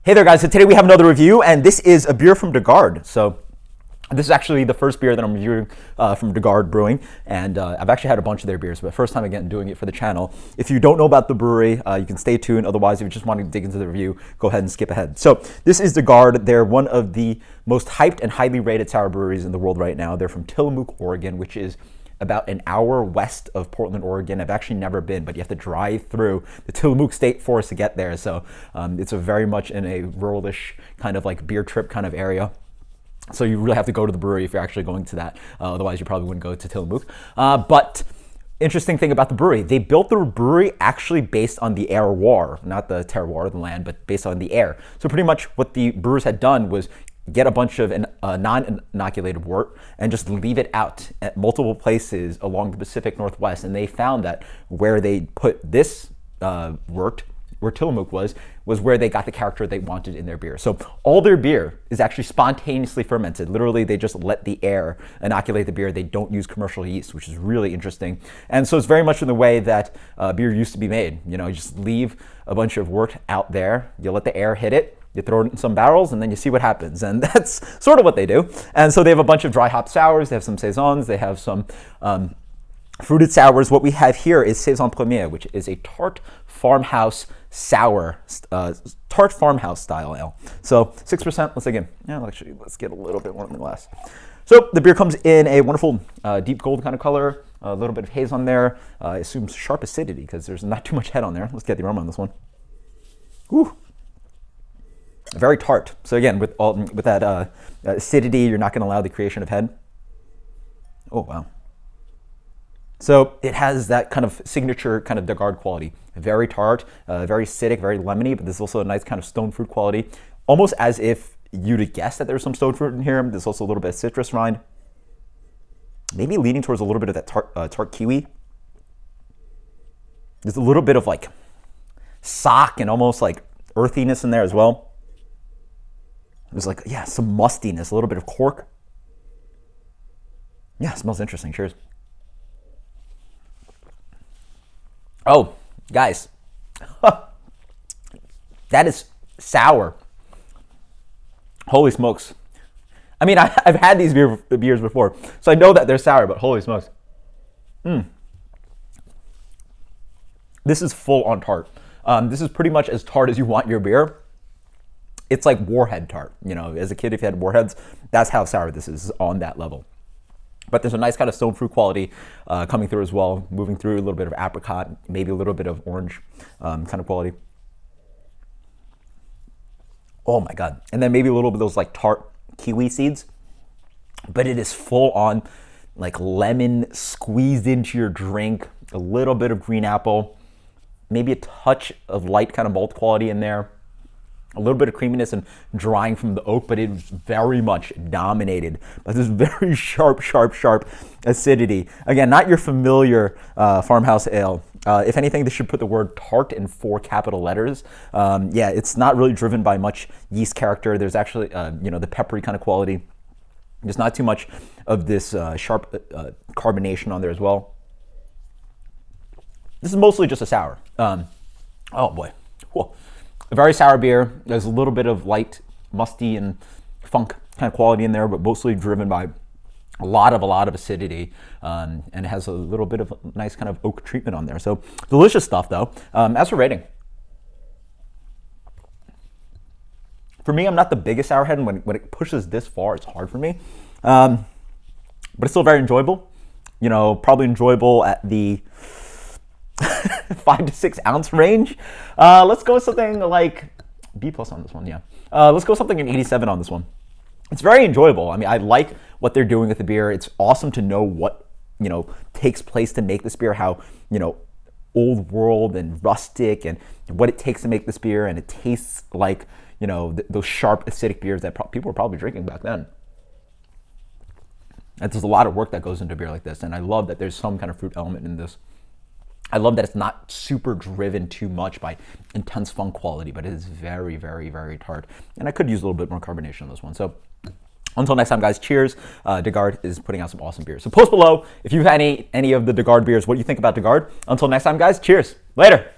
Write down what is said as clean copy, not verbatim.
Hey there guys, so today we have another review, and this is a beer from Garde. So this is actually the first beer that I'm reviewing from Garde Brewing, and I've actually had a bunch of their beers, but first time again doing it for the channel. If you don't know about the brewery, you can stay tuned. Otherwise, if you just want to dig into the review, go ahead and skip ahead. So this is Garde. They're one of the most hyped and highly rated sour breweries in the world right now. They're from Tillamook, Oregon, which is about an hour west of Portland, Oregon. I've actually never been, but you have to drive through the Tillamook State Forest to get there. So it's a very much in a ruralish kind of like beer trip kind of area. So you really have to go to the brewery if you're actually going to that. Otherwise, you probably wouldn't go to Tillamook. But interesting thing about the brewery, they built the brewery actually based on the terroir, not the terroir of the land, but based on the air. So pretty much what the brewers had done was get a bunch of non-inoculated wort and just leave it out at multiple places along the Pacific Northwest. And they found that where they put this wort, where Tillamook was where they got the character they wanted in their beer. So all their beer is actually spontaneously fermented. Literally, they just let the air inoculate the beer. They don't use commercial yeast, which is really interesting. And so it's very much in the way that beer used to be made. You know, you just leave a bunch of wort out there, you let the air hit it, you throw it in some barrels, and then you see what happens. And that's sort of what they do. And so they have a bunch of dry hop sours, they have some Saisons, they have some fruited sours. What we have here is Saison Premier, which is a Tart Farmhouse sour, Tart Farmhouse style ale. So 6%, let's again, yeah, actually, let's get a little bit more in the glass. So the beer comes in a wonderful deep gold kind of color, a little bit of haze on there. I assume sharp acidity because there's not too much head on there. Let's get the aroma on this one. Whew. Very tart. So again, with that acidity, you're not going to allow the creation of head. Oh, wow. So it has that kind of signature kind of Garde quality. Very tart, very acidic, very lemony, but there's also a nice kind of stone fruit quality. Almost as if you'd have guessed that there's some stone fruit in here. There's also a little bit of citrus rind. Maybe leaning towards a little bit of that tart kiwi. There's a little bit of like sock and almost like earthiness in there as well. There's like, yeah, some mustiness, a little bit of cork. Yeah, it smells interesting. Cheers. Oh, guys, that is sour. Holy smokes. I mean, I've had these beers before, so I know that they're sour, but holy smokes. This is full on tart. This is pretty much as tart as you want your beer. It's like warhead tart. You know, as a kid, if you had warheads, that's how sour this is on that level. But there's a nice kind of stone fruit quality coming through as well, moving through a little bit of apricot, maybe a little bit of orange kind of quality. Oh my God. And then maybe a little bit of those like tart kiwi seeds. But it is full on like lemon squeezed into your drink, a little bit of green apple, maybe a touch of light kind of malt quality in there. A little bit of creaminess and drying from the oak, but it was very much dominated by this very sharp acidity. Again, not your familiar farmhouse ale. If anything, they should put the word tart in 4 capital letters. Yeah, it's not really driven by much yeast character. There's actually, you know, the peppery kind of quality. There's not too much of this sharp carbonation on there as well. This is mostly just a sour. Oh boy. Whoa. A very sour beer. There's a little bit of light, musty, and funk kind of quality in there, but mostly driven by a lot of acidity, and it has a little bit of a nice kind of oak treatment on there. So delicious stuff, though. As for rating, for me, I'm not the biggest sour head, and when it pushes this far, it's hard for me. But it's still very enjoyable. You know, probably enjoyable at the 5 to 6 ounce range. Let's go with something like B+ on this one. Yeah, let's go with something an 87 on this one. It's very enjoyable. I mean, I like what they're doing with the beer. It's awesome to know what, you know, takes place to make this beer, how, you know, old world and rustic, and what it takes to make this beer, and it tastes like, you know, those sharp acidic beers that people were probably drinking back then. And there's a lot of work that goes into a beer like this, and I love that there's some kind of fruit element in this. I love that it's not super driven too much by intense funk quality, but it is very tart. And I could use a little bit more carbonation on this one. So until next time, guys, cheers. Garde is putting out some awesome beers. So post below if you've had any of the Garde beers, what do you think about Garde. Until next time, guys, cheers. Later.